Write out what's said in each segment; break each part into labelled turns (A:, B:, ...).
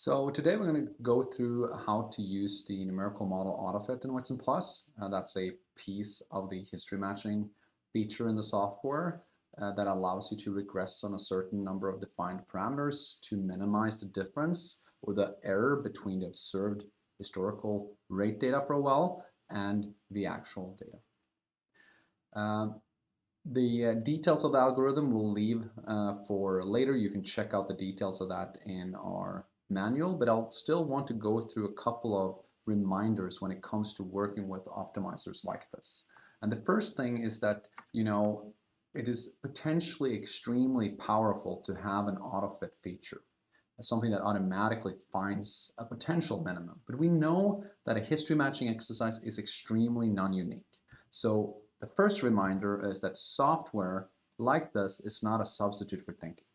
A: So today we're going to go through how to use the numerical model Autofit in Whitson Plus. That's a piece of the history matching feature in the software that allows you to regress on a certain number of defined parameters to minimize the difference or the error between the observed historical rate data for a well and the actual data. The details of the algorithm we'll leave for later. You can check out the details of that in our manual, but I'll still want to go through a couple of reminders when it comes to working with optimizers like this. And the first thing is that, it is potentially extremely powerful to have an autofit feature, something that automatically finds a potential minimum. But we know that a history matching exercise is extremely non-unique. So the first reminder is that software like this is not a substitute for thinking.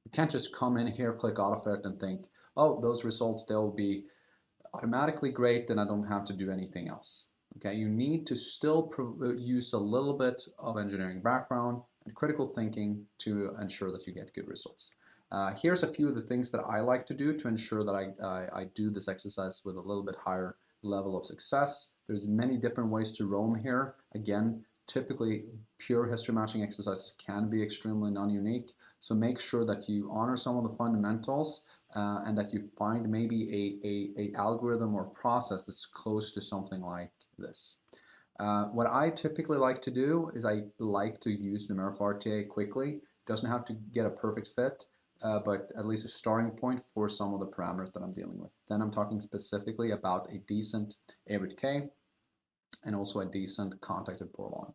A: You can't just come in here, click Autofit, and think, oh, those results, they'll be automatically great, then I don't have to do anything else. Okay, you need to still use a little bit of engineering background and critical thinking to ensure that you get good results. Here's a few of the things that I like to do to ensure that I do this exercise with a little bit higher level of success. There's many different ways to roam here. Again, typically pure history matching exercises can be extremely non-unique. So make sure that you honor some of the fundamentals and that you find maybe a algorithm or process that's close to something like this. What I typically like to do is I like to use numerical RTA quickly. It doesn't have to get a perfect fit, but at least a starting point for some of the parameters that I'm dealing with. Then I'm talking specifically about a decent average K and also a decent contacted pore volume.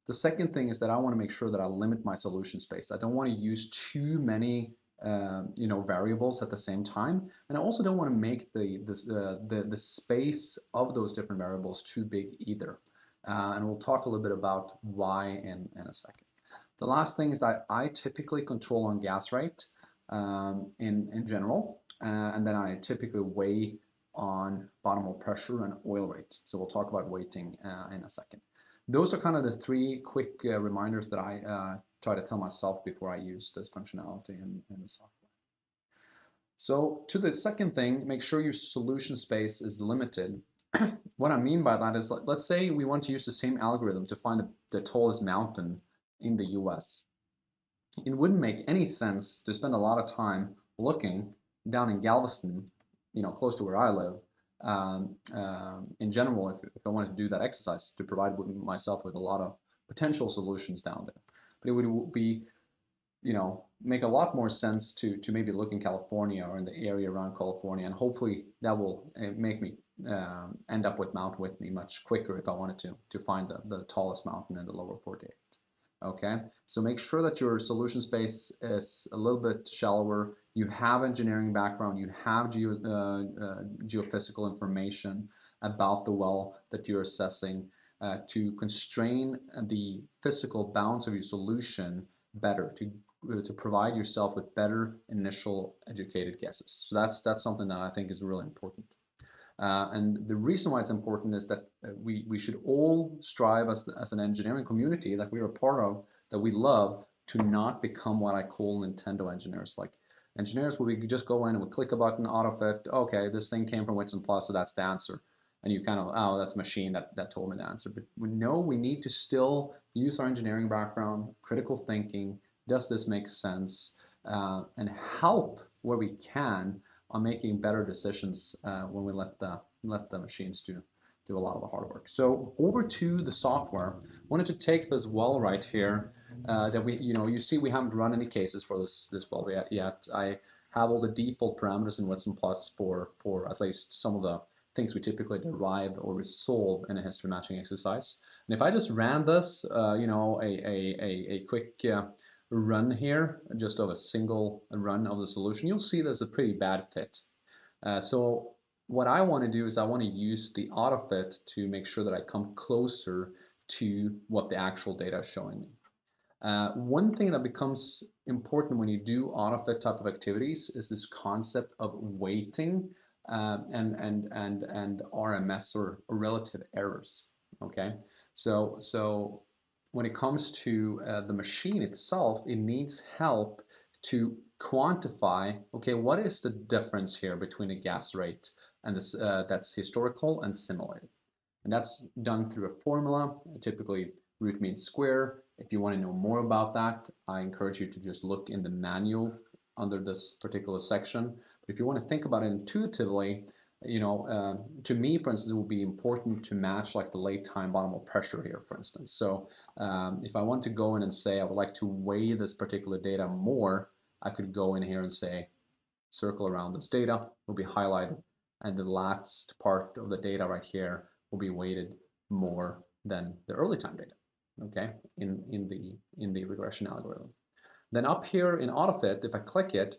A: The second thing is that I want to make sure that I limit my solution space. I don't want to use too many variables at the same time, and I also don't want to make the space of those different variables too big either. And we'll talk a little bit about why in a second. The last thing is that I typically control on gas rate in general, and then I typically weigh on bottom hole pressure and oil rate. So we'll talk about weighting in a second. Those are kind of the three quick reminders that I try to tell myself before I use this functionality in the software. So to the second thing, make sure your solution space is limited. What I mean by that is, let's say we want to use the same algorithm to find the tallest mountain in the US. It wouldn't make any sense to spend a lot of time looking down in Galveston, close to where I live, in general, if I wanted to do that exercise to provide myself with a lot of potential solutions down there. But it would be, make a lot more sense to maybe look in California or in the area around California, and hopefully that will make me end up with Mount Whitney much quicker if I wanted to find the tallest mountain in the lower 48. Okay, so make sure that your solution space is a little bit shallower. You have engineering background, you have geophysical information about the well that you're assessing to constrain the physical bounds of your solution better, to provide yourself with better initial educated guesses. So that's something that I think is really important. And the reason why it's important is that we should all strive as an engineering community that we're a part of, that we love, to not become what I call Nintendo engineers. Like engineers where we just go in and we click a button, Autofit, okay, this thing came from Whitson Plus, so that's the answer. And you kind of, oh, that's a machine that told me the answer. But we know we need to still use our engineering background, critical thinking, does this make sense, and help where we can on making better decisions when we let the machines do a lot of the hard work. So over to the software. Wanted to take this well right here that you see we haven't run any cases for this well yet. I have all the default parameters in Whitson Plus for at least some of the things we typically derive or resolve in a history matching exercise. And if I just ran this, a quick run here, just of a single run of the solution, you'll see there's a pretty bad fit. So what I want to do is I want to use the Autofit to make sure that I come closer to what the actual data is showing me. One thing that becomes important when you do Autofit type of activities is this concept of weighting and RMS or relative errors. Okay, so when it comes to the machine itself, it needs help to quantify, okay, what is the difference here between a gas rate and this that's historical and simulated. And that's done through a formula, typically root mean square. If you want to know more about that, I encourage you to just look in the manual under this particular section. But if you want to think about it intuitively, to me, for instance, it would be important to match like the late time bottom pressure here, for instance. So if I want to go in and say I would like to weigh this particular data more, I could go in here and say circle around this data will be highlighted, and the last part of the data right here will be weighted more than the early time data, okay, in the regression algorithm. Then up here in Autofit, if I click it,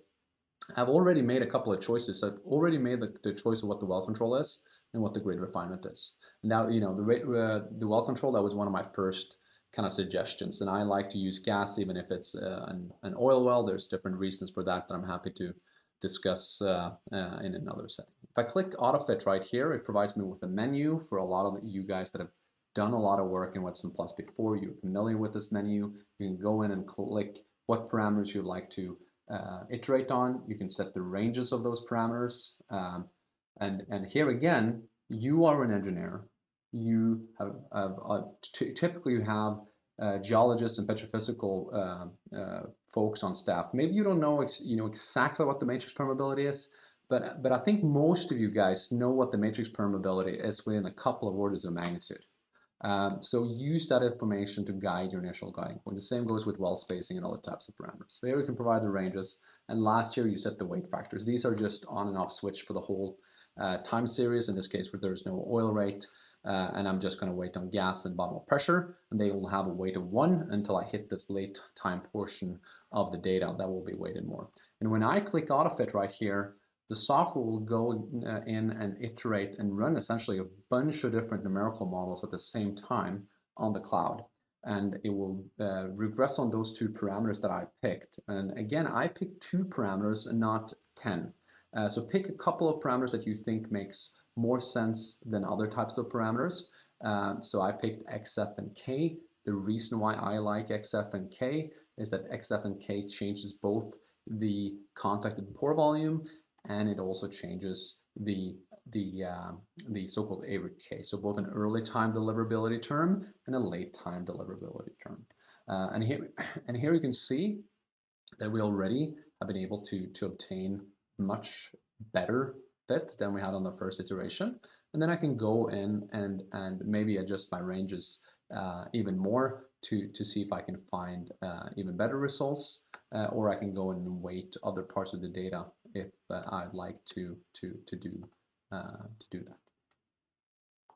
A: I've already made a couple of choices. So I've already made the choice of what the well control is and what the grid refinement is. Now, the well control, that was one of my first kind of suggestions, and I like to use gas even if it's an oil well. There's different reasons for that I'm happy to discuss in another setting. If I click Autofit right here, it provides me with a menu for a lot of you guys that have done a lot of work in Whitson Plus before. You're familiar with this menu. You can go in and click what parameters you'd like to iterate on. You can set the ranges of those parameters. And here again, you are an engineer. You typically you have geologists and petrophysical folks on staff. Maybe you don't know exactly what the matrix permeability is, but I think most of you guys know what the matrix permeability is within a couple of orders of magnitude. So use that information to guide your initial guiding point. The same goes with well spacing and other types of parameters. So here we can provide the ranges, and last here you set the weight factors. These are just on and off switch for the whole time series. In this case, where there's no oil rate, and I'm just going to wait on gas and bottom pressure, and they will have a weight of 1 until I hit this late time portion of the data that will be weighted more. And when I click Autofit right here, the software will go in and iterate and run essentially a bunch of different numerical models at the same time on the cloud. And it will regress on those 2 parameters that I picked. And again, I picked 2 parameters and not 10. So pick a couple of parameters that you think makes more sense than other types of parameters. So I picked XF and K. The reason why I like XF and K is that XF and K changes both the contacted pore volume, and it also changes the so-called average case. So both an early time deliverability term and a late time deliverability term. And here you can see that we already have been able to obtain much better fit than we had on the first iteration. And then I can go in and maybe adjust my ranges even more to see if I can find even better results, or I can go in and weight other parts of the data if I'd like to do that.